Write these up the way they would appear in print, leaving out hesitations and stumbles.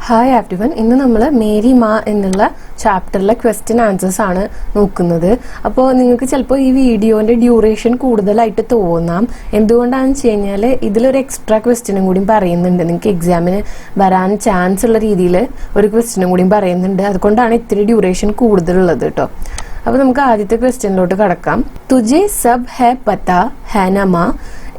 Hi everyone, ഇന്ന് നമ്മൾ Mary മാ എന്നുള്ള ചാപ്റ്ററിലെ ക്വസ്റ്റ്യൻ ആൻസേഴ്സ് ആണ് നോക്കുന്നത്. അപ്പോൾ നിങ്ങൾക്ക് ചിലപ്പോൾ ഈ വീഡിയോന്റെ ഡ്യൂറേഷൻ കൂടുതലായിട്ട് തോന്നാം. എന്തുകൊണ്ടാണെന്ന് വെച്ച് കഴിഞ്ഞാൽ ഇതിലൊരു എക്സ്ട്രാ ക്വസ്റ്റ്യനും കൂടി പറയുന്നുണ്ട്. നിങ്ങൾക്ക് എക്സാമിന് വരാൻ ചാൻസ് ഉള്ള രീതിയിൽ ഒരു ക്വസ്റ്റ്യനും കൂടി പറയുന്നുണ്ട്. അതുകൊണ്ടാണ് ഇത്തിരി ഡ്യൂറേഷൻ കൂടുതലുള്ളത് കേട്ടോ. അപ്പോൾ നമുക്ക് ആദ്യത്തെ ക്വസ്റ്റ്യനിലോട്ട് കടക്കാം. തുജെ സബ് ഹെ പതാ ഹെ ന മാ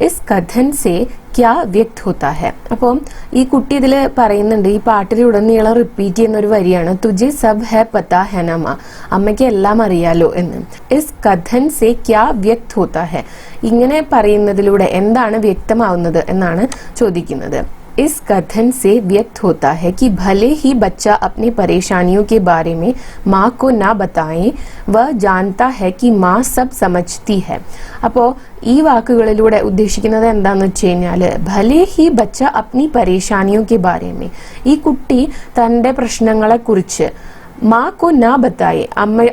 ഇസ് കഥൻ സേ ക്യാ വ്യക്ത് ഹോത്താ ഹെ. അപ്പോൾ ഈ കുട്ടി ഇതിൽ പറയുന്നുണ്ട്, ഈ പാട്ടിലുടനീളം റിപ്പീറ്റ് ചെയ്യുന്ന ഒരു വരിയാണ് തുജെ സബ് ഹെ പതാ ഹെ ന മാ, അമ്മയ്ക്ക് എല്ലാം അറിയാലോ എന്ന്. ഇസ് കഥൻ സേ ക്യാ വ്യക്ത് ഹോത്താ ഹെ, ഇങ്ങനെ പറയുന്നതിലൂടെ എന്താണ് വ്യക്തമാവുന്നത് എന്നാണ് ചോദിക്കുന്നത്. इस कथन से व्यक्त होता है कि भले ही बच्चा अपनी परेशानियों के बारे में माँ को ना बताएं, वह जानता है कि माँ सब समझती है. അപ്പോൾ ഈ വാക്കുകളിലൂടെ ഉദ്ദേശിക്കുന്നത് എന്താണെന്ന് വെച്ച് കഴിഞ്ഞാൽ ഭലേ he Becha അപ്നി പരേഷാനിയോ K Bare may, ഈ കുട്ടി തൻ്റെ പ്രശ്നങ്ങളെ കുറിച്ച് മാ കോ നാ ബത്തായെ,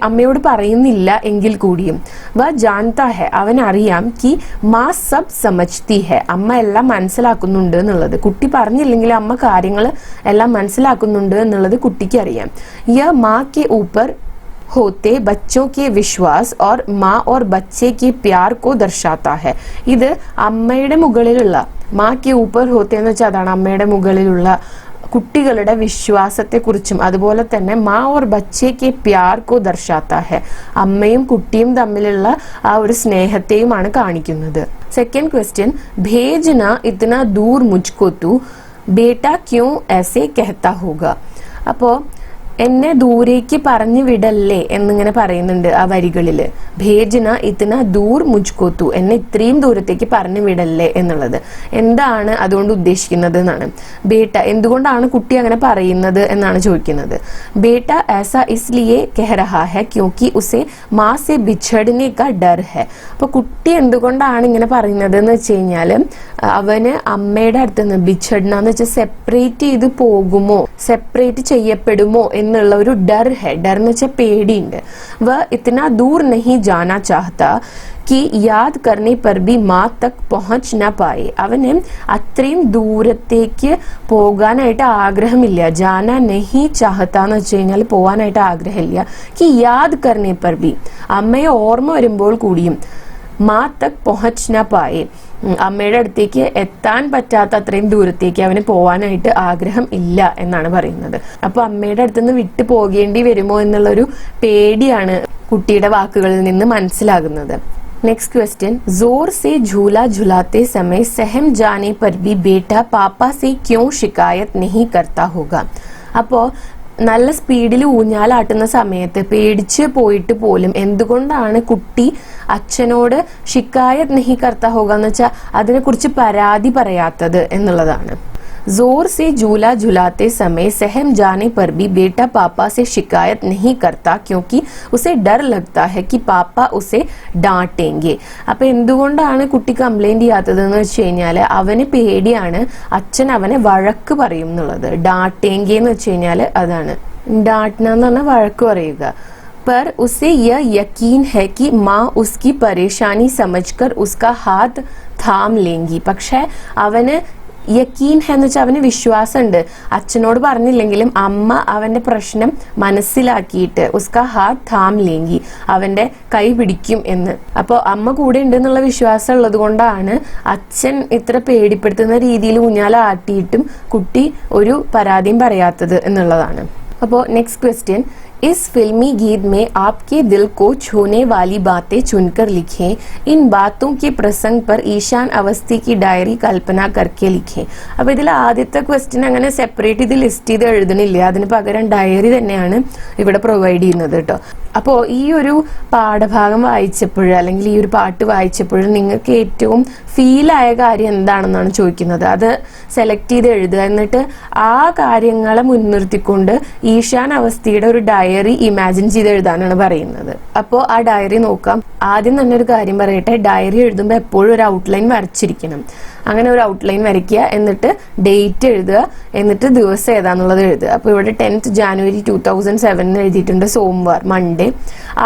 അമ്മയോട് പറയുന്നില്ല എങ്കിൽ കൂടിയും വ ജാൻതാ ഹെ, അവൻ അറിയാം കി മാ സബ് സമജ്തി ഹെ, അമ്മ എല്ലാം മനസ്സിലാക്കുന്നുണ്ട് എന്നുള്ളത്. കുട്ടി പറഞ്ഞില്ലെങ്കിൽ അമ്മ കാര്യങ്ങൾ എല്ലാം മനസ്സിലാക്കുന്നുണ്ട് എന്നുള്ളത് കുട്ടിക്ക് അറിയാം. യ മാ കെ ഊപ്പർ होते बच्चों के विश्वास और माँ और बच्चे के प्यार को दर्शाता है. ഇത് അമ്മയുടെ മുകളിലുള്ള മാ കെ ഊപ്പർ ഹോത്തെ എന്ന് വെച്ചാൽ അതാണ് അമ്മയുടെ മുകളിലുള്ള കുട്ടികളുടെ വിശ്വാസത്തെ കുറിച്ചും അതുപോലെ തന്നെ മാ ഓർ ബച്ചെ കെ പ്യാർ കോ ദർശാത്ത ഹെ, അമ്മയും കുട്ടിയും തമ്മിലുള്ള ആ ഒരു സ്നേഹത്തെയുമാണ് കാണിക്കുന്നത്. സെക്കൻഡ് ക്വസ്റ്റ്യൻ, ഭേജന ഇത്തന ദൂർ മുജ്കോ തു ബേട്ട ക്യോ ऐसे कहता होगा. അപ്പോൾ എന്നെ ദൂരേക്ക് പറഞ്ഞു വിടല്ലേ എന്നിങ്ങനെ പറയുന്നുണ്ട് ആ വരികളില്. ഭേജന ഇത്തന ദൂർ മുജ്കോത്തു, എന്നെ ഇത്രയും ദൂരത്തേക്ക് പറഞ്ഞു വിടല്ലേ എന്നുള്ളത് എന്താണ് അതുകൊണ്ട് ഉദ്ദേശിക്കുന്നത് എന്നാണ്. ബേട്ട, എന്തുകൊണ്ടാണ് കുട്ടി അങ്ങനെ പറയുന്നത് എന്നാണ് ചോദിക്കുന്നത്. ബേട്ട ऐसा इसलिए कह रहा है क्योंकि उसे माँ से बिछड़ने का डर है. അപ്പൊ കുട്ടി എന്തുകൊണ്ടാണ് ഇങ്ങനെ പറയുന്നത് എന്ന് വെച്ച് കഴിഞ്ഞാല് അവന് അമ്മയുടെ അടുത്ത് നിന്ന് ബിഛഡ്ന എന്ന് വെച്ചാൽ സെപ്പറേറ്റ് ചെയ്ത് പോകുമോ, സെപ്പറേറ്റ് ചെയ്യപ്പെടുമോ എന്നുള്ള ഒരു ഡർ ഹെ. ഡർ എന്ന് വെച്ചാൽ പേടിയുണ്ട്. വ ഇത്തന ദൂർ നഹി ജാനാ ചാഹ്താ कि याद करने पर भी माँ तक पहुंच ना पाए, അവന് അത്രയും ദൂരത്തേക്ക് പോകാനായിട്ട് ആഗ്രഹമില്ല. ജാന നെഹി ചാഹത്താന്ന് വെച്ച് കഴിഞ്ഞാൽ പോകാനായിട്ട് ആഗ്രഹമില്ല. कि याद करने पर भी, അമ്മയെ ഓർമ്മ വരുമ്പോൾ കൂടിയും മാ തക് പഹുച്ച് ന പായെ, അമ്മയുടെ അടുത്തേക്ക് എത്താൻ പറ്റാത്ത അത്രയും ദൂരത്തേക്ക് അവന് പോവാനായിട്ട് ആഗ്രഹം ഇല്ല എന്നാണ് പറയുന്നത്. അപ്പൊ അമ്മയുടെ അടുത്തുനിന്ന് വിട്ടു പോകേണ്ടി വരുമോ എന്നുള്ളൊരു പേടിയാണ് കുട്ടിയുടെ വാക്കുകളിൽ നിന്ന് മനസ്സിലാകുന്നത്. नेक्स्ट क्वेश्चन, जोर से झूला झुलाते समय सहम जाने पर भी बेटा पापा से क्यों शिकायत नहीं करता होगा. അപ്പോൾ നല്ല സ്പീഡിൽ ഊഞ്ഞാലാട്ടുന്ന സമയത്ത് പേടിച്ച് പോയിട്ട് പോലും എന്തുകൊണ്ടാണ് കുട്ടി അച്ഛനോട് ഷിക്കായത് നഹി കർത്താ ഹോഗ എന്ന് വെച്ചാൽ അതിനെക്കുറിച്ച് പരാതി പറയാത്തത് എന്നുള്ളതാണ്. जोर से झूला झुलाते समय सहम जाने पर भी बेटा पापा से शिकायत नहीं करता क्योंकि उसे डर लगता है कि पापा उसे डांटेंगे. അപ്പൊ എന്തുകൊണ്ടാണ് കുട്ടി കംപ്ലൈന്റ് ചെയ്യാത്തത് എന്ന് വെച്ച് കഴിഞ്ഞാൽ അവന് പേടിയാണ് അച്ഛൻ അവനെ വഴക്ക് പറയും എന്നുള്ളത്. ഡാട്ടേങ്കെ എന്ന് വെച്ച് കഴിഞ്ഞാൽ അതാണ് ഡാട്ടന എന്ന് പറഞ്ഞാൽ വഴക്ക് പറയുക. पर उसे यह यकीन है कि माँ उसकी परेशानी समझकर उसका हाथ थाम लेंगी. പക്ഷെ അവന് യക്കീൻ എന്ന് വെച്ചാൽ അവന് വിശ്വാസമുണ്ട്, അച്ഛനോട് പറഞ്ഞില്ലെങ്കിലും അമ്മ അവന്റെ പ്രശ്നം മനസ്സിലാക്കിയിട്ട് ഉസ്കാ ഹാത്ത് താം ലേങ്കി, അവന്റെ കൈ പിടിക്കും എന്ന്. അപ്പോൾ അമ്മ കൂടെ ഉണ്ട് എന്നുള്ള വിശ്വാസം ഉള്ളത് കൊണ്ടാണ് അച്ഛൻ ഇത്ര പേടിപ്പെടുത്തുന്ന രീതിയിൽ ഊഞ്ഞാലാട്ടിയിട്ടും കുട്ടി ഒരു പരാതിയും പറയാത്തത് എന്നുള്ളതാണ്. അപ്പോൾ നെക്സ്റ്റ് ക്വസ്റ്റ്യൻ, इस फिल्मी गीत में आपके दिल को छूने वाली बातें चुनकर लिखें. इन बातों के प्रसंग पर ईशान अवस्थी की डायरी कल्पना करके लिखें. അപ്പോൾ ഇതിൽ ആദ്യത്തെ ക്വസ്റ്റ്യൻ അങ്ങനെ സെപ്പറേറ്റ് ഇത് ലിസ്റ്റ് ചെയ്ത് എഴുതണില്ല, അതിന് പകരം ഡയറി തന്നെയാണ് ഇവിടെ പ്രൊവൈഡ് ചെയ്യുന്നത് കേട്ടോ. അപ്പോൾ ഈ ഒരു പാഠഭാഗം വായിച്ചപ്പോഴും അല്ലെങ്കിൽ ഈ ഒരു പാട്ട് വായിച്ചപ്പോഴും നിങ്ങൾക്ക് ഏറ്റവും ഫീലായ കാര്യം എന്താണെന്നാണ് ചോദിക്കുന്നത്. അത് സെലക്ട് ചെയ്ത് എഴുതുക. എന്നിട്ട് ആ കാര്യങ്ങളെ മുൻനിർത്തിക്കൊണ്ട് ഈശാൻ അവസ്ഥയുടെ ഒരു ഡയറി ഇമാജിൻ ചെയ്ത് എഴുതാനാണ് പറയുന്നത്. അപ്പോൾ ആ ഡയറി നോക്കാം. ആദ്യം തന്നെ ഒരു കാര്യം പറയട്ടെ, ഡയറി എഴുതുമ്പോൾ എപ്പോഴും ഒരു ഔട്ട്ലൈൻ വരച്ചിരിക്കണം. അങ്ങനെ ഒരു ഔട്ട്ലൈൻ വരയ്ക്കുക, എന്നിട്ട് ഡേറ്റ് എഴുതുക, എന്നിട്ട് ദിവസം ഏതാന്നുള്ളത് എഴുതുക. അപ്പോൾ ഇവിടെ 10th January 2007 എഴുതിയിട്ടുണ്ട്, സോമവാർ, മൺഡേ.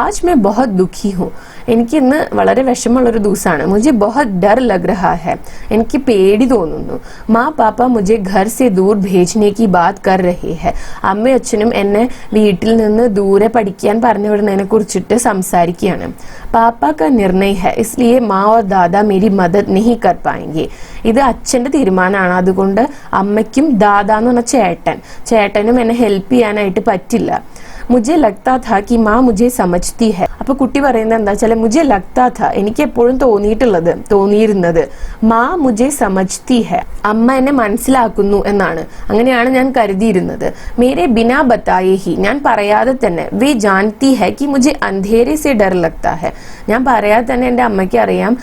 ആജ് മേ ബഹുത് ദുഃഖി ഹൂം, എനിക്ക് ഇന്ന് വളരെ വിഷമമുള്ളൊരു ദിവസമാണ്. മുझे बहुत डर लग रहा है. എനിക്ക് പേടി തോന്നുന്നു. माँ पापा मुझे घर से दूर भेजने की बात कर रहे हैं. അമ്മയും അച്ഛനും എന്നെ വീട്ടിൽ നിന്ന് ദൂരെ പഠിക്കാൻ പറഞ്ഞു വിടുന്നതിനെ കുറിച്ചിട്ട് സംസാരിക്കുകയാണ്. पापा का निर्णय है इसलिए माँ और दादा मेरी मदद नहीं कर पाएंगे. ഇത് അച്ഛന്റെ തീരുമാനമാണ്. അതുകൊണ്ട് അമ്മയ്ക്കും ദാദ എന്ന് പറഞ്ഞ ചേട്ടനും എന്നെ ഹെൽപ്പ് ചെയ്യാനായിട്ട് പറ്റില്ല. मुझे लगता था कि माँ मुझे समझती है. അപ്പൊ കുട്ടി പറയുന്നത് എന്താ വെച്ചാൽ मुझे लगता था എനിക്ക് എപ്പോഴും തോന്നിയിരുന്നത് മാ മുझे समझती है അമ്മ എന്നെ മനസ്സിലാക്കുന്നു എന്നാണ്. അങ്ങനെയാണ് ഞാൻ കരുതിയിരുന്നത്. മേരെ ബിനാ ബതായേ ഹി ഞാൻ പറയാതെ തന്നെ വേ ജാൻതി ഹൈ कि मुझे अंधेरे से डर लगता है ഞാൻ പറയാതെ തന്നെ എൻ്റെ അമ്മയ്ക്ക് അറിയാം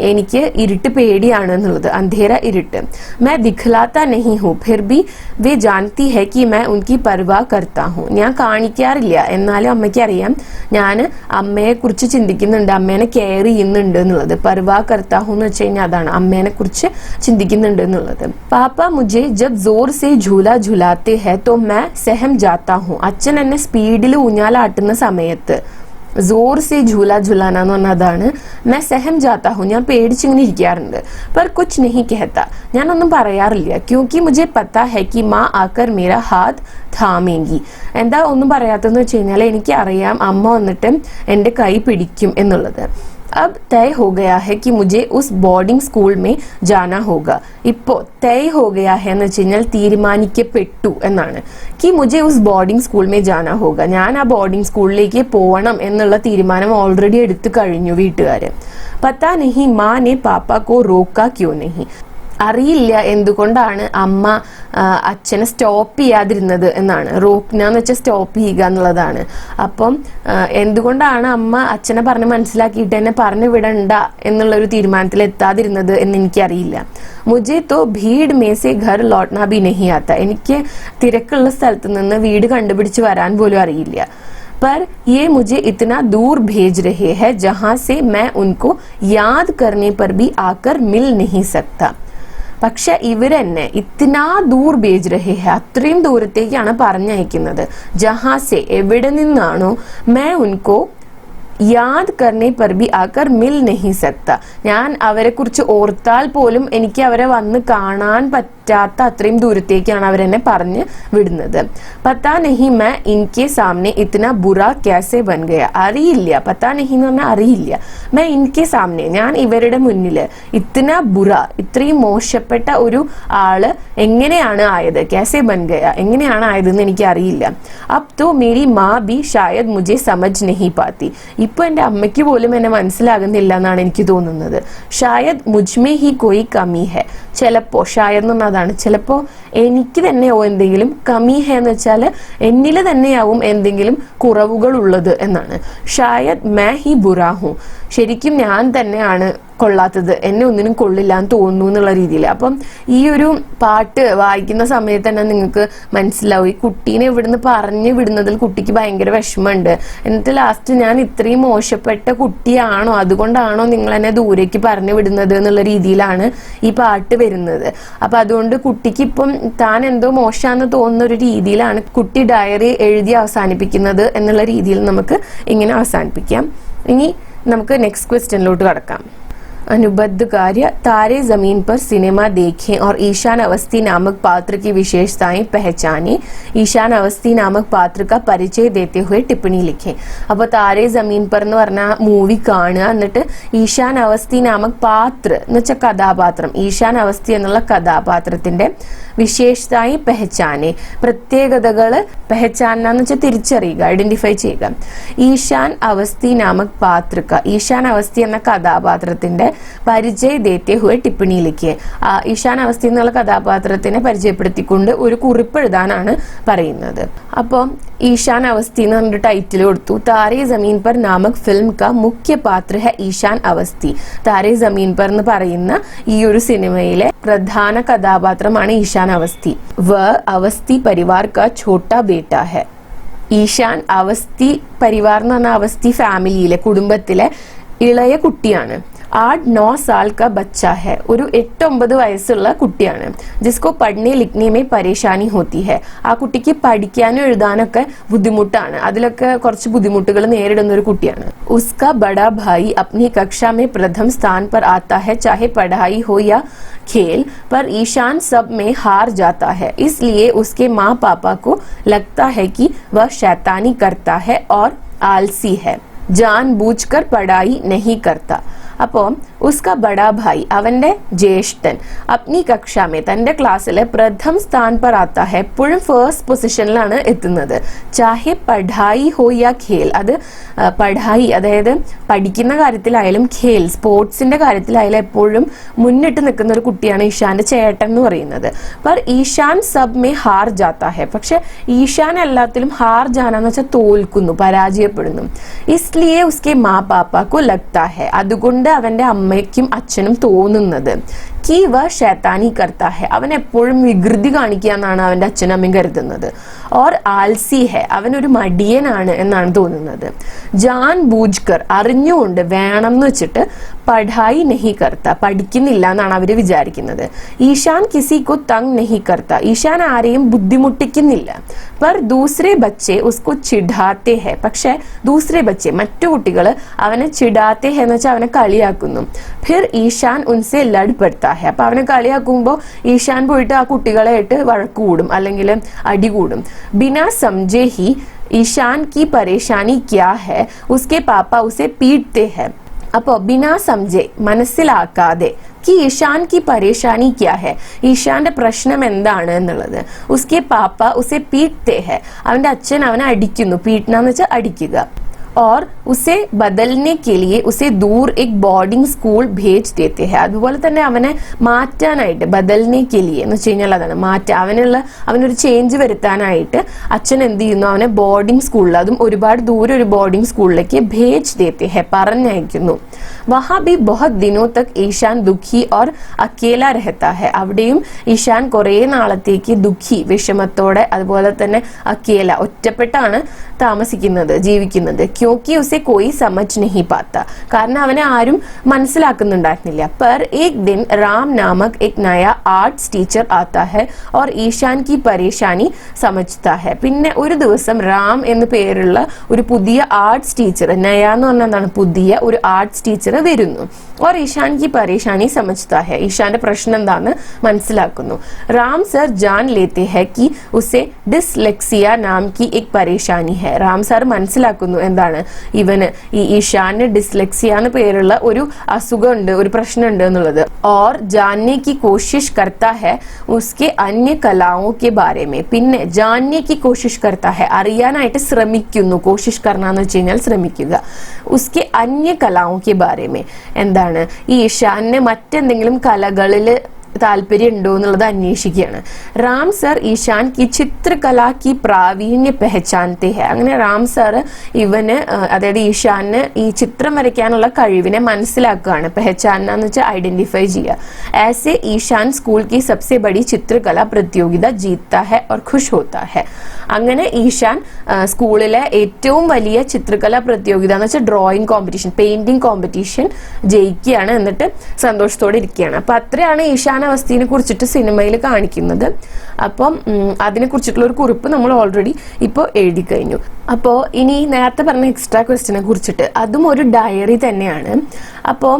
എനിക്ക് ഇരുട്ട് പേടിയാണ് എന്നുള്ളത്. അന്ധേര ഇരുട്ട്. मैं दिखलाता नहीं हूँ फिर भी वे जानती है कि मैं उनकी परवाह करता हूँ. ഞാൻ കാണിക്കാറില്ല എന്നാലും അമ്മയ്ക്ക് അറിയാം ഞാൻ അമ്മയെ കുറിച്ച് ചിന്തിക്കുന്നുണ്ട്, അമ്മേനെ കെയർ ചെയ്യുന്നുണ്ട് എന്നുള്ളത്. പർവാ കർത്താഹു എന്ന് വെച്ച് കഴിഞ്ഞാൽ അതാണ് അമ്മേനെ കുറിച്ച് ചിന്തിക്കുന്നുണ്ട് എന്നുള്ളത്. പാപ്പ മുझे जब जोर से झूला झुलाते हैं तो मैं सहम जाता हूँ. അച്ഛൻ എന്നെ സ്പീഡിൽ ഊഞ്ഞാലാട്ടുന്ന സമയത്ത് जोर से झूला झुलाना എന്ന് പറഞ്ഞാൽ അതാണ്. मैं सहम जाता हूँ ഞാൻ പേടിച്ചിങ്ങനെ ഇരിക്കാറുണ്ട്. पर कुछ नहीं कहता ഞാനൊന്നും പറയാറില്ല. क्योंकि मुझे पता है कि माँ आकर मेरा हाथ थामेगी. എന്താ ഒന്നും പറയാത്തെന്ന് വെച്ച് കഴിഞ്ഞാൽ എനിക്ക് അറിയാം അമ്മ വന്നിട്ട് എൻ്റെ കൈ പിടിക്കും എന്നുള്ളത്. अब तय हो गया है कि मुझे उस बोर्डिंग स्कूल में जाना होगा. ഇപ്പോൾ തൈ ഹോ ഗയാ ഹെ എന്ന് വെച്ച് കഴിഞ്ഞാൽ തീരുമാനിക്കപ്പെട്ടു എന്നാണ്. कि मुझे उस बोर्डिंग स्कूल में जाना होगा ഞാൻ ആ ബോർഡിംഗ് സ്കൂളിലേക്ക് പോകണം എന്നുള്ള തീരുമാനം ഓൾറെഡി എടുത്തു കഴിഞ്ഞു വീട്ടുകാര്. पता नहीं माँ ने पापा को रोका क्यों नहीं. അറിയില്ല എന്തുകൊണ്ടാണ് അമ്മ അച്ഛനെ സ്റ്റോപ്പ് ചെയ്യാതിരുന്നത് എന്നാണ്. റോക്ന എന്ന് വെച്ചാൽ സ്റ്റോപ്പ് ചെയ്യുക എന്നുള്ളതാണ്. അപ്പം എന്തുകൊണ്ടാണ് അമ്മ അച്ഛനെ പറഞ്ഞ് മനസ്സിലാക്കിയിട്ട് എന്നെ പറഞ്ഞു വിടണ്ട എന്നുള്ള ഒരു തീരുമാനത്തിൽ എത്താതിരുന്നത് എന്ന് എനിക്കറിയില്ല. മുझे तो भीड़ में से घर लौटना भी नहीं आता. എനിക്ക് തിരക്കുള്ള സ്ഥലത്ത് നിന്ന് വീട് കണ്ടുപിടിച്ച് വരാൻ പോലും അറിയില്ല. पर ये मुझे इतना दूर भेज रहे हैं जहां से मैं उनको याद करने पर भी आकर मिल नहीं सकता. പക്ഷെ ഇവരെന്നെ ഇത്തിനാ ദൂർ ഭേജ് രഹേ ഹെ അത്രയും ദൂരത്തേക്കാണ് പറഞ്ഞയക്കുന്നത്. ജഹാസെ എവിടെ നിന്നാണോ മേ ഉൻകോ യാദ് കർണേ പർ ബി ആക്കർ മിൽ നഹി സക്ത ഞാൻ അവരെ കുറിച്ച് ഓർത്താൽ പോലും എനിക്ക് അവരെ വന്ന് കാണാൻ പറ്റാത്ത അത്രയും ദൂരത്തേക്കാണ് അവരെന്നെ പറഞ്ഞ് വിടുന്നത്. പത്താ നഹി മേ ഇൻകെ സാമനെ ഇത്തന ബുറാ ക്യാസെ ബൻ ഗയ. അറിയില്ല, പത്താ നഹി എന്ന് പറഞ്ഞാൽ അറിയില്ല. മേ ഇൻകെ സാമനെ ഞാൻ ഇവരുടെ മുന്നില് ഇത്തന ബുറ ഇത്രയും മോശപ്പെട്ട ഒരു ആള് എങ്ങനെയാണ് ആയത്. ക്യാസെ ബൻ ഗയ എങ്ങനെയാണ് ആയതെന്ന് എനിക്ക് അറിയില്ല. അബ് തോ മേരി മാ ബി ഷായദ് മുझे സമജ് നഹി പാത്തി. ഇപ്പൊ എന്റെ അമ്മയ്ക്ക് പോലും എന്നെ മനസ്സിലാകുന്നില്ല എന്നാണ് എനിക്ക് തോന്നുന്നത്. ഷായദ് മുജ്മേ ഹി കോയി കമി ഹെ. ചിലപ്പോ ഷായദ് എന്നതാണ് ചിലപ്പോ എനിക്ക് തന്നെയോ എന്തെങ്കിലും കമി ഹെ എന്ന് വെച്ചാൽ എന്നില് തന്നെയാവും എന്തെങ്കിലും കുറവുകൾ ഉള്ളത് എന്നാണ്. ഷായദ് മേ ഹി ബുറാഹു ശരിക്കും ഞാൻ തന്നെയാണ് കൊള്ളാത്തത്, എന്നെ ഒന്നിനും കൊള്ളില്ല എന്ന് തോന്നുന്നു എന്നുള്ള രീതിയിൽ. അപ്പം ഈ ഒരു പാട്ട് വായിക്കുന്ന സമയത്ത് തന്നെ നിങ്ങൾക്ക് മനസ്സിലാവും ഈ കുട്ടീനെ ഇവിടുന്ന് പറഞ്ഞു വിടുന്നതിൽ കുട്ടിക്ക് ഭയങ്കര വിഷമമുണ്ട്. എന്നിട്ട് ലാസ്റ്റ് ഞാൻ ഇത്രയും മോശപ്പെട്ട കുട്ടിയാണോ അതുകൊണ്ടാണോ നിങ്ങൾ എന്നെ ദൂരേക്ക് പറഞ്ഞു വിടുന്നത് എന്നുള്ള രീതിയിലാണ് ഈ പാട്ട് വരുന്നത്. അപ്പൊ അതുകൊണ്ട് കുട്ടിക്ക് ഇപ്പം താൻ എന്തോ മോശമാണെന്ന് തോന്നുന്ന ഒരു രീതിയിലാണ് കുട്ടി ഡയറി എഴുതി അവസാനിപ്പിക്കുന്നത് എന്നുള്ള രീതിയിൽ നമുക്ക് ഇങ്ങനെ അവസാനിപ്പിക്കാം. ഇനി നമുക്ക് നെക്സ്റ്റ് ക്വസ്റ്റ്യനിലോട്ട് കടക്കാം. अनुबद्ध कार्य तारे जमीन पर सिनेमा देखें और ईशान अवस्थी नामक पात्र की विशेषताएं पहचाने. ईशान अवस्थी नामक पात्र का परिचय देते हुए टिप्पणी लिखें. അപ്പോൾ താരെ ജമീൻ पर എന്ന് പറഞ്ഞ മൂവി കാണുക, എന്നിട്ട് ഈശാൻ അവസ്ഥി നാമക് പാത്ര എന്ന് വെച്ച കഥാപാത്രം, ഈശാൻ അവസ്ഥി എന്നുള്ള കഥാപാത്രത്തിന്റെ വിശേഷതായി പെഹച്ചാനെ പ്രത്യേകതകള് പെഹച്ചാന എന്ന് വെച്ചാൽ തിരിച്ചറിയുക, ഐഡന്റിഫൈ ചെയ്യുക. ഈശാൻ അവസ്ഥി നാമക് പാത്രക ഈശാൻ അവസ്ഥി എന്ന കഥാപാത്രത്തിന്റെ പരിചയ ദേത്തെ ഹുവെ ടിപ്പണിയിലേക്ക് ഈശാൻ അവസ്ഥി എന്നുള്ള കഥാപാത്രത്തിനെ പരിചയപ്പെടുത്തിക്കൊണ്ട് ഒരു കുറിപ്പ് എഴുതാനാണ് പറയുന്നത്. അപ്പോൾ ഈശാൻ അവസ്ഥി എന്ന് പറഞ്ഞൊരു ടൈറ്റിൽ കൊടുത്തു. താരെ ജമീൻ പർ നാമക് ഫിലിം കാ മുഖ്യ പാത്ര ഹെ ഈശാൻ അവസ്ഥി. താരെ ജമീൻ പർ എന്ന് പറയുന്ന ഈ ഒരു സിനിമയിലെ പ്രധാന കഥാപാത്രമാണ് ഈശാൻ അവസ്ഥി. വ അവസ്ഥി പരിവാർ കാ ഛോട്ടാ ബേട്ട ഹെ. ഈശാൻ അവസ്ഥി പരിവാർ എന്ന് പറഞ്ഞ അവസ്ഥി ഫാമിലിയിലെ കുടുംബത്തിലെ ഇളയ കുട്ടിയാണ്. 8-9 साल का बच्चा है, ഒരു 8-9 വയസ്സുള്ള കുട്ടിയാണ്. जिसको पढ़ने लिखने में परेशानी होती है, ആ കുട്ടിക്ക് പഠിക്കാനും എഴുതാനൊക്കെ ബുദ്ധിമുട്ടാണ്, അതിലൊക്കെ കുറച്ച് ബുദ്ധിമുട്ടുകൾ നേരിടുന്ന ഒരു കുട്ടിയാണ്. उसका बड़ा भाई अपनी कक्षा में प्रथम स्थान पर आता है, चाहे पढ़ाई हो या खेल, पर ईशान सब में हार जाता है, इसलिए उसके माँ पापा को लगता है कि वह शैतानी करता है और आलसी है, जानबूझकर पढ़ाई नहीं करता. അപ്പോൾ ഉസ്ക ബഡാ ഭായി, അവന്റെ ജ്യേഷ്ഠൻ, അപ്നി കക്ഷാമേ, തന്റെ ക്ലാസ്സിലെ പ്രഥം സ്ഥാൻ പർ ആത്താ ഹെ, എപ്പോഴും ഫസ്റ്റ് പൊസിഷനിലാണ് എത്തുന്നത്. ചാഹെ പഠായി ഹോ യാ ഖേൽ, അത് പഠായി അതായത് പഠിക്കുന്ന കാര്യത്തിലായാലും ഖേൽ സ്പോർട്സിന്റെ കാര്യത്തിലായാലും എപ്പോഴും മുന്നിട്ട് നിൽക്കുന്ന ഒരു കുട്ടിയാണ് ഈശാന്റെ ചേട്ടൻ എന്ന് പറയുന്നത്. പർ ഈശാൻ സബ് മേ ഹാർ ജാത്താ ഹെ, പക്ഷെ ഈശാൻ എല്ലാത്തിലും ഹാർ ജാനാന്ന് വെച്ചാൽ തോൽക്കുന്നു, പരാജയപ്പെടുന്നു. ഇസ്ലിയെ ഉസ്കെ മാ പാപ്പാക്കു ലഗ്താ ഹെ, അതുകൊണ്ട് അവന്റെ അമ്മയ്ക്കും അച്ഛനും തോന്നുന്നത് കി വ ശൈത്താനി കർത്താ ഹെ, അവൻ എപ്പോഴും വികൃതി കാണിക്കുക എന്നാണ് അവന്റെ അച്ഛനും അമ്മയും കരുതുന്നത്. ഓർ ആൽസി ഹെ, അവനൊരു മടിയനാണ് എന്നാണ് തോന്നുന്നത്. ജാൻ ബൂജ്കർ, അറിഞ്ഞുകൊണ്ട് വേണം എന്ന് വെച്ചിട്ട് പഠായി നെഹി കർത്ത, പഠിക്കുന്നില്ല എന്നാണ് അവര് വിചാരിക്കുന്നത്. ഈശാൻ കിസിക്കോ തങ് നെഹി കർത്ത, ഈശാൻ ആരെയും ബുദ്ധിമുട്ടിക്കുന്നില്ല. പർ ദൂസരെ ബच्चे ഉസ്കോ ചിടാത്തെ ഹെ, പക്ഷെ ദൂസരെ ബच्चे മറ്റു കുട്ടികൾ അവനെ ചിടാത്തെ ഹെ എന്ന് വെച്ചാൽ അവനെ കളിയാക്കുന്നു. ഫിർ ഈശാൻ ഉൻസെ ലഡ് പെടുത്താ ഹെ, അപ്പൊ അവനെ കളിയാക്കുമ്പോൾ ഈശാൻ പോയിട്ട് ആ കുട്ടികളായിട്ട് വഴക്ക് കൂടും അല്ലെങ്കിൽ അടി കൂടും. ബിനാ സംജെ ഹി ഈശാൻ की परेशानी क्या है, उसके पापा उसे पीटते हैं. അപ്പോ ബിനാ സംജെ, മനസ്സിലാക്കാതെ, कि ईशान की परेशानी क्या है, ഈശാന്റെ പ്രശ്നം എന്താണ് എന്നുള്ളത്. ഉസ്കെ പാപ്പ ഉസെ പീട്ടെ ഹെ, അവന്റെ അച്ഛൻ അവനെ അടിക്കുന്നു, പീട്ടനാന്ന് വെച്ചാൽ അടിക്കുക. और उसे बदलने के लिए उसे दूर एक बोर्डिंग स्कूल भेज देते हैं, അതുപോലെ തന്നെ അവനെ മാറ്റാനായിട്ട് ബദൽനെ കെ ലിയെ എന്ന് വെച്ച് കഴിഞ്ഞാൽ അതാണ് മാറ്റാൻ, അവനൊരു ചേഞ്ച് വരുത്താനായിട്ട് അച്ഛൻ എന്ത് ചെയ്യുന്നു, അവനെ ബോർഡിംഗ് സ്കൂളിൽ, അതും ഒരുപാട് ദൂരെ ഒരു ബോർഡിംഗ് സ്കൂളിലേക്ക് ഭേജ് ദേത്തെ ഹെ, പറഞ്ഞയക്കുന്നു. വഹാ ബി ബഹുത് ദിനോ തക് ഈശാൻ ദുഃഖി और അക്കേല രഹത്താ ഹെ, അവിടെയും ഈശാൻ കുറേ നാളത്തേക്ക് ദുഃഖി, വിഷമത്തോടെ, അതുപോലെ തന്നെ അക്കേല, ഒറ്റപ്പെട്ടാണ് താമസിക്കുന്നത്, ജീവിക്കുന്നത്. ക്യോക്കി ഉസെ കോയി സമജ് നഹി പാത്ത, കാരണം അവനെ ആരും മനസ്സിലാക്കുന്നുണ്ടായിരുന്നില്ല. पर एक दिन राम नामक एक नया आर्ट्स टीचर आता है और ईशान की परेशानी समझता है. പിന്നെ ഒരു ദിവസം റാം എന്ന് പേരുള്ള ഒരു പുതിയ ആർട്സ് ടീച്ചർ, നയ എന്ന് പറഞ്ഞാൽ എന്താണ്, പുതിയ ഒരു ആർട്സ് ടീച്ചർ വരുന്നു. और ईशान की परेशानी समझता है, ഈശാന്റെ പ്രശ്നം എന്താന്ന് മനസ്സിലാക്കുന്നു. राम सर जान लेते हैं कि उसे डिसलेक्सिया नाम की एक परेशानी है, റാം സാർ മനസ്സിലാക്കുന്നു എന്താണ്, ഇവന് ഈ ഈശാന് ഡിസ്ലെക്സിയ എന്ന് പേരുള്ള ഒരു അസുഖമുണ്ട്, ഒരു പ്രശ്നമുണ്ട് എന്നുള്ളത്. और जानने की कोशिश करता है उसके अन्य कलाओं के बारे में, പിന്നെ जानने की कोशिश करता है, അറിയാനായിട്ട് ശ്രമിക്കുന്നു, കോശിഷ് കർണ എന്ന് വെച്ച് കഴിഞ്ഞാൽ ശ്രമിക്കുക. उसके अन्य कलाओं के बारे में, എന്താണ് ഈ ഈശാന് മറ്റെന്തെങ്കിലും കലകളിൽ താല്പര്യം ഉണ്ടോ എന്നുള്ളത് അന്വേഷിക്കുകയാണ്. റാം സർ ഈശാൻ की ചിത്രകലാ की പ്രാവീണ്യ പഹചാനത്തെ ഹെ, അങ്ങനെ റാം സാർ ഇവന് അതായത് ഈശാന് ഈ ചിത്രം വരയ്ക്കാനുള്ള കഴിവിനെ മനസ്സിലാക്കുകയാണ്. പഹചാന എന്ന് വെച്ചാൽ ഐഡന്റിഫൈ ചെയ്യുക. ऐसे ईशान स्कूल की सबसे बड़ी चित्रकला प्रतियोगिता जीतता है और खुश होता है. അങ്ങനെ ഈശാൻ സ്കൂളിലെ ഏറ്റവും വലിയ ചിത്രകലാ പ്രതിയോഗിത എന്ന് വെച്ചാൽ ഡ്രോയിങ് കോമ്പറ്റീഷൻ, പെയിന്റിംഗ് കോമ്പറ്റീഷൻ ജയിക്കുകയാണ്, എന്നിട്ട് സന്തോഷത്തോടെ ഇരിക്കുകയാണ്. അപ്പൊ അത്രയാണ് ഈശാൻ അവസ്ഥയെ കുറിച്ചിട്ട് സിനിമയിൽ കാണിക്കുന്നത്. അപ്പം അതിനെ കുറിച്ചിട്ടുള്ള ഒരു കുറിപ്പ് നമ്മൾ ഓൾറെഡി ഇപ്പോൾ എഴുതി കഴിഞ്ഞു. അപ്പോൾ ഇനി നേരത്തെ പറഞ്ഞ എക്സ്ട്രാ ക്വസ്റ്റ്യനെ കുറിച്ചിട്ട്, അതും ഒരു ഡയറി തന്നെയാണ്. അപ്പോൾ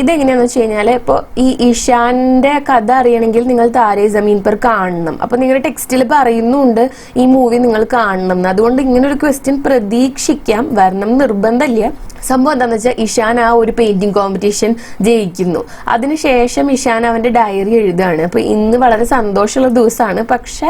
ഇതെങ്ങനെയാന്ന് വെച്ച് കഴിഞ്ഞാൽ, ഇപ്പോൾ ഈ ഈശാന്റെ കഥ അറിയണമെങ്കിൽ നിങ്ങൾ താരേ സമീൻ പർ കാണണം. അപ്പോൾ നിങ്ങളുടെ ടെക്സ്റ്റിൽ പറയുന്നുണ്ട് ഈ മൂവി നിങ്ങൾ കാണണം എന്ന്. അതുകൊണ്ട് ഇങ്ങനെ ഒരു ക്വസ്റ്റ്യൻ പ്രതീക്ഷിക്കാം, വരണം നിർബന്ധമില്ല. സംഭവം എന്താണെന്ന് വെച്ചാൽ ഇഷാൻ ആ ഒരു പെയിന്റിംഗ് കോമ്പറ്റീഷൻ ജയിക്കുന്നു. അതിനുശേഷം ഇഷാൻ അവന്റെ ഡയറി എഴുതുകയാണ്. അപ്പൊ ഇന്ന് വളരെ സന്തോഷമുള്ള ദിവസമാണ്. പക്ഷെ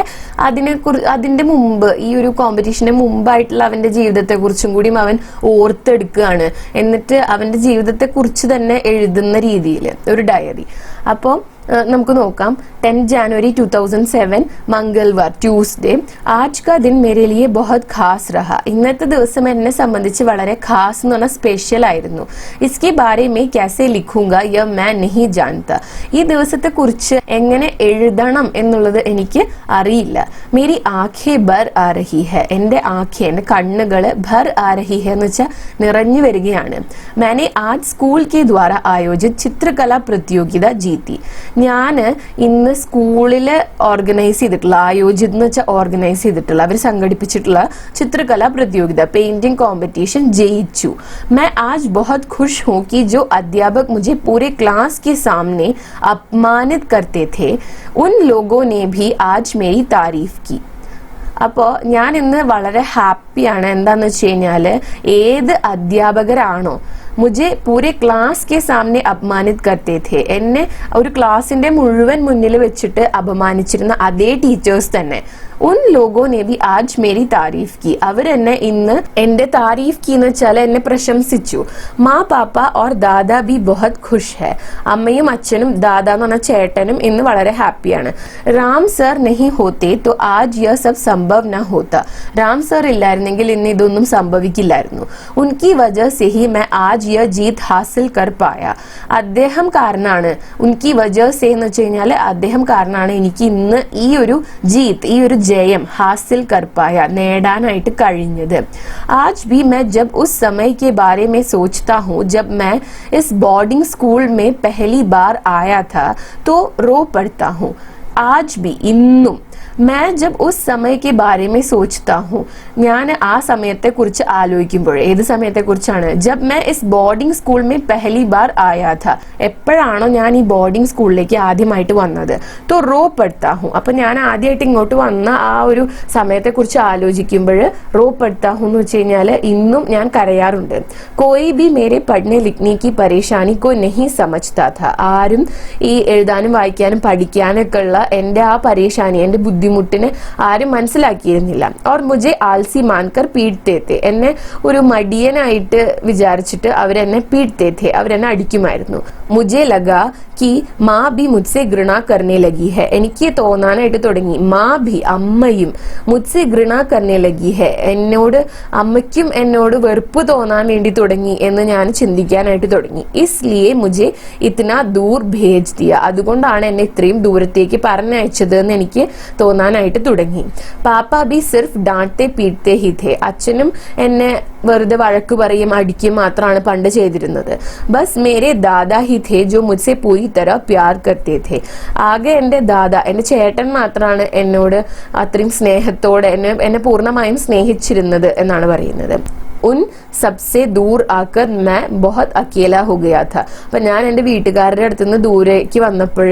അതിന്റെ മുമ്പ്, ഈ ഒരു കോമ്പറ്റീഷന് മുമ്പായിട്ടുള്ള അവന്റെ ജീവിതത്തെ കുറിച്ചും കൂടി അവൻ ഓർത്തെടുക്കുകയാണ്. എന്നിട്ട് അവന്റെ ജീവിതത്തെ കുറിച്ച് തന്നെ എഴുതുന്ന രീതിയിൽ ഒരു ഡയറി. അപ്പോൾ നമുക്ക് നോക്കാം 10 जनवरी 2007 मंगलवार ट्यूसडे आज का दिन मेरे लिए बहुत खास रहा ഇന്നത്തെ ദിവസം എന്നെ സംബന്ധിച്ച് വളരെ ഖാസ് എന്ന് പറഞ്ഞ സ്പെഷ്യൽ ആയിരുന്നു इसके बारे में कैसे लिखूंगा यह मैं नहीं जानता ഈ ദിവസത്തെ കുറിച്ച് എങ്ങനെ എഴുതണം എന്നുള്ളത് എനിക്ക് അറിയില്ല मेरी आंखें भर आ रही है എന്റെ ആഖേ എന്റെ കണ്ണുകൾ भर आ रही है എന്ന് വെച്ചാൽ നിറഞ്ഞു വരികയാണ് मैंने आज स्कूल के द्वारा आयोजित चित्रकला प्रतियोगिता जीती ഞാൻ ഇന്ന് സ്കൂളിൽ ഓർഗനൈസ് ചെയ്തിട്ടുള്ള ആയോജിത് എന്ന് വെച്ചാൽ ഓർഗനൈസ് ചെയ്തിട്ടുള്ള അവർ സംഘടിപ്പിച്ചിട്ടുള്ള ചിത്രകലാ പ്രതിയോഗിത പെയിന്റിംഗ് കോമ്പറ്റീഷൻ ജയിച്ചു मैं आज बहुत खुश हूं कि जो अध्यापक मुझे पूरे क्लास के सामने अपमानित करते थे उन लोगों ने भी आज मेरी तारीफ की അപ്പോൾ ഞാൻ ഇന്ന് വളരെ ഹാപ്പിയാണ് എന്താന്ന് വെച്ച് കഴിഞ്ഞാൽ ഏത് അധ്യാപകരാണോ മുझे पूरे क्लास के सामने अपमानित करते थे എന്നെ ഒരു ക്ലാസിന്റെ മുഴുവൻ മുന്നിൽ വെച്ചിട്ട് അപമാനിച്ചിരുന്ന അതേ ടീച്ചേഴ്സ് തന്നെ उन लोगों ने भी आज मेरी तारीफ की അവർ എന്നെ ഇന്ന് എന്റെ താരീഫ് की എന്ന് വെച്ചാൽ എന്നെ പ്രശംസിച്ചു മാ പാപ്പ और दादा भी बहुत खुश है അമ്മയും അച്ഛനും ദാദ എന്ന് പറഞ്ഞ ചേട്ടനും ഇന്ന് വളരെ ഹാപ്പിയാണ് राम सर नहीं होते तो आज यह सब संभव न होता राम सर ഇല്ലായിരുന്നെങ്കിൽ ഇന്ന് ഇതൊന്നും സംഭവിക്കില്ലായിരുന്നു उनकी वजह से ही मैं आज यह जीत हासिल कर पाया അദ്ദേഹം കാരണമാണ് उनकी वजह से എന്ന് വെച്ച് കഴിഞ്ഞാൽ അദ്ദേഹം കാരണമാണ് എനിക്ക് ഇന്ന് ഈ ഒരു ജീത്ത് ഈ ഒരു जयम हासिल कर पाया നേടാനായിട്ട് കഴിഞ്ഞത് आज भी मैं जब उस समय के बारे में सोचता हूँ जब मैं इस बोर्डिंग स्कूल में पहली बार आया था तो रो पड़ता हूँ आज भी ഇന്നും मैं जब उस समय के बारे में सोचता हूँ ഞാൻ ആ സമയത്തെ കുറിച്ച് ആലോചിക്കുമ്പോൾ ഏത് സമയത്തെ കുറിച്ചാണ് जब मैं इस बोर्डिंग स्कूल में पहली बार आया था എപ്പോഴാണോ ഞാൻ ഈ ബോർഡിംഗ് സ്കൂളിലേക്ക് ആദ്യമായിട്ട് വന്നത് तो रो पड़ता हूँ അപ്പൊ ഞാൻ ആദ്യമായിട്ട് ഇങ്ങോട്ട് വന്ന ആ ഒരു സമയത്തെ കുറിച്ച് ആലോചിക്കുമ്പോൾ रो पड़ता हूँ എന്ന് വെച്ച് കഴിഞ്ഞാൽ ഇന്നും ഞാൻ കരയാറുണ്ട് कोई भी मेरे पढ़ने लिखने की परेशानी को नहीं समझता था ആരും ഈ എഴുതാനും വായിക്കാനും പഠിക്കാനൊക്കെ ഉള്ള എന്റെ ആ പരേശാനി എന്റെ ബുദ്ധിമുട്ടിനെ ആരും മനസ്സിലാക്കിയിരുന്നില്ല और मुझे आलसी मानकर पीटते थे എന്നെ ഒരു മടിയനായിട്ട് വിചാരിച്ചിട്ട് അവരെന്നെ पीटते थे അവരെന്നെ അടിക്കുമായിരുന്നു मुझे लगा कि माँ भी मुझसे घृणा करने लगी है എനിക്ക് തോന്നാനായിട്ട് തുടങ്ങി माँ भी അമ്മയും मुझसे घृणा करने लगी है എന്നോട് അമ്മയ്ക്കും എന്നോട് വെറുപ്പ് തോന്നാൻ വേണ്ടി തുടങ്ങി എന്ന് ഞാൻ ചിന്തിക്കാനായിട്ട് തുടങ്ങി इसलिए मुझे इतना दूर भेज दिया അതുകൊണ്ടാണ് എന്നെ ഇത്രയും ദൂരത്തേക്ക് പറഞ്ഞയച്ചത് എന്ന് എനിക്ക് തോന്നാനായിട്ട് തുടങ്ങി പാപ്പ भी सिर्फ डांटते पीटते ही थे അച്ഛനും എന്നെ വെറുതെ വഴക്ക് പറയും അടിക്കും മാത്രമാണ് പണ്ട് ചെയ്തിരുന്നത് ബസ് മേരെ ദാദാ ഹി थे जो मुझसे पूरी तरह प्यार करते थे ആകെ എന്റെ ദാദ എന്റെ ചേട്ടൻ മാത്രമാണ് എന്നോട് അത്രയും സ്നേഹത്തോടെ എന്നെ പൂർണ്ണമായും സ്നേഹിച്ചിരുന്നത് എന്നാണ് പറയുന്നത് उन सबसे दूर आकर मैं बहुत अकेला हो गया था അപ്പൊ ഞാൻ എന്റെ വീട്ടുകാരുടെ അടുത്ത് നിന്ന് ദൂരേക്ക് വന്നപ്പോൾ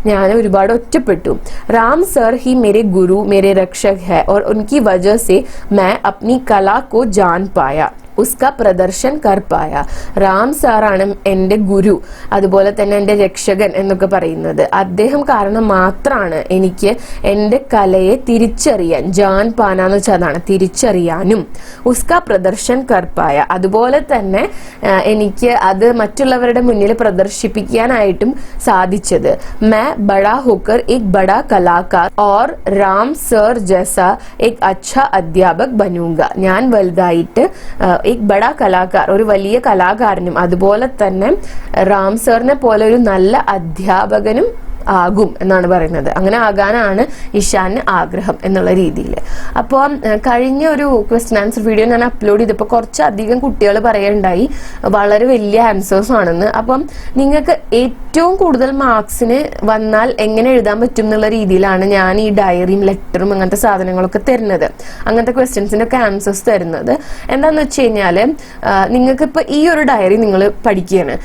ഞാൻ ഒരുപാട് ഒറ്റപ്പെട്ടു राम सर ही मेरे गुरु मेरे रक्षक है और उनकी वजह से मैं अपनी कला को जान पाया उसका प्रदर्शन कर पाया राम സാറാണ് എൻ്റെ ഗുരു അതുപോലെ തന്നെ എൻ്റെ രക്ഷകൻ എന്നൊക്കെ പറയുന്നത് അദ്ദേഹം കാരണം മാത്രമാണ് എനിക്ക് എൻ്റെ കലയെ തിരിച്ചറിയാൻ ജാൻ പാന എന്ന് വെച്ചാൽ തിരിച്ചറിയാനും ഉസ്കാ പ്രദർശൻ കർ പായ അതുപോലെ തന്നെ എനിക്ക് അത് മറ്റുള്ളവരുടെ മുന്നിൽ പ്രദർശിപ്പിക്കാനായിട്ടും സാധിച്ചത് मैं बड़ा होकर एक बड़ा कलाकार और राम सर जैसा एक अच्छा अध्यापक बनूंगा ഞാൻ വലുതായിട്ട് एक बड़ा कलाकार ഒരു വലിയ കലാകാരനും അതുപോലെ തന്നെ റാം സാറിനെ പോലെ ഒരു നല്ല അധ്യാപകനും ആകും എന്നാണ് പറയുന്നത് അങ്ങനെ ആകാനാണ് ഇഷാന് ആഗ്രഹം എന്നുള്ള രീതിയിൽ അപ്പോൾ കഴിഞ്ഞ ഒരു ക്വസ്റ്റ്യൻ ആൻസർ വീഡിയോ ഞാൻ അപ്ലോഡ് ചെയ്തപ്പോൾ കുറച്ചധികം കുട്ടികൾ പറയുണ്ടായി വളരെ വലിയ ആൻസേഴ്സ് ആണെന്ന് അപ്പം നിങ്ങൾക്ക് ഏറ്റവും കൂടുതൽ മാർക്സിന് വന്നാൽ എങ്ങനെ എഴുതാൻ പറ്റും എന്നുള്ള രീതിയിലാണ് ഞാൻ ഈ ഡയറിയും ലെറ്ററും അങ്ങനത്തെ സാധനങ്ങളൊക്കെ തരുന്നത് അങ്ങനത്തെ ക്വസ്റ്റ്യൻസിന്റെ ഒക്കെ ആൻസേഴ്സ് തരുന്നത് എന്താന്ന് വെച്ച് കഴിഞ്ഞാൽ നിങ്ങൾക്ക് ഇപ്പൊ ഈ ഒരു ഡയറി നിങ്ങൾ പഠിക്കുകയാണ്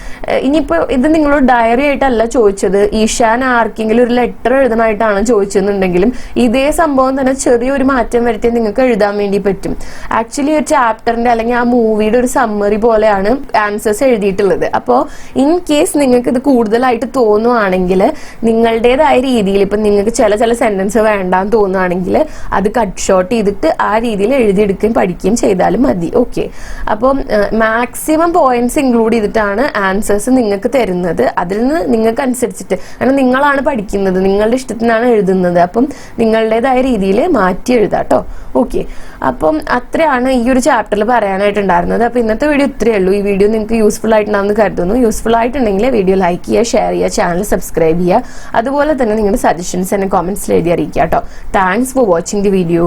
ഇനിയിപ്പോ ഇത് നിങ്ങളോട് ഡയറി ആയിട്ടല്ല ചോദിച്ചത് ഈശാൻ ആർക്കെങ്കിലും ഒരു ലെറ്റർ എഴുതാനായിട്ടാണ് ചോദിച്ചെന്നുണ്ടെങ്കിലും ഇതേ സംഭവം തന്നെ ചെറിയൊരു മാറ്റം വരുത്തി നിങ്ങൾക്ക് എഴുതാൻ വേണ്ടി പറ്റും ആക്ച്വലി ഒരു ചാപ്റ്ററിന്റെ അല്ലെങ്കിൽ ആ മൂവിയുടെ ഒരു സമ്മറി പോലെയാണ് ആൻസേഴ്സ് എഴുതിയിട്ടുള്ളത് അപ്പോൾ ഇൻ കേസ് നിങ്ങൾക്ക് ഇത് കൂടുതലായിട്ട് തോന്നുവാണെങ്കിൽ നിങ്ങളുടേതായ രീതിയിൽ ഇപ്പൊ നിങ്ങൾക്ക് ചില സെന്റൻസ് വേണ്ടാന്ന് തോന്നുകയാണെങ്കിൽ അത് കട്ട് ഷോർട്ട് ചെയ്തിട്ട് ആ രീതിയിൽ എഴുതിയെടുക്കുകയും പഠിക്കുകയും ചെയ്താലും മതി ഓക്കെ അപ്പം മാക്സിമം പോയിന്റ്സ് ഇൻക്ലൂഡ് ചെയ്തിട്ടാണ് ആൻസേഴ്സ് നിങ്ങൾക്ക് തരുന്നത് അതിൽ നിന്ന് നിങ്ങൾക്ക് അനുസരിച്ചിട്ട് കാരണം നിങ്ങൾ നിങ്ങളാണ് പഠിക്കുന്നത്, നിങ്ങളുടെ ഇഷ്ടത്തിനാണ് എഴുതുന്നത്. അപ്പം നിങ്ങളുടേതായ രീതിയിൽ മാറ്റി എഴുതാം കേട്ടോ. ഓക്കെ, അപ്പം അത്രയാണ് ഈ ഒരു ചാപ്റ്ററിൽ പറയാനായിട്ടുണ്ടായിരുന്നത്. അപ്പോൾ ഇന്നത്തെ വീഡിയോ ഇത്രയേ ഉള്ളൂ. ഈ വീഡിയോ നിങ്ങൾക്ക് യൂസ്ഫുൾ ആയിട്ടുണ്ടാവുമെന്ന് കരുതുന്നു. യൂസ്ഫുൾ ആയിട്ടുണ്ടെങ്കിൽ വീഡിയോ ലൈക്ക് ചെയ്യുക, ഷെയർ ചെയ്യുക, ചാനൽ സബ്സ്ക്രൈബ് ചെയ്യുക. അതുപോലെ തന്നെ നിങ്ങളുടെ സജഷൻസ് എന്നെ കോമെന്റ്സിൽ എഴുതി അറിയിക്കുക കേട്ടോ. Thanks for watching the video.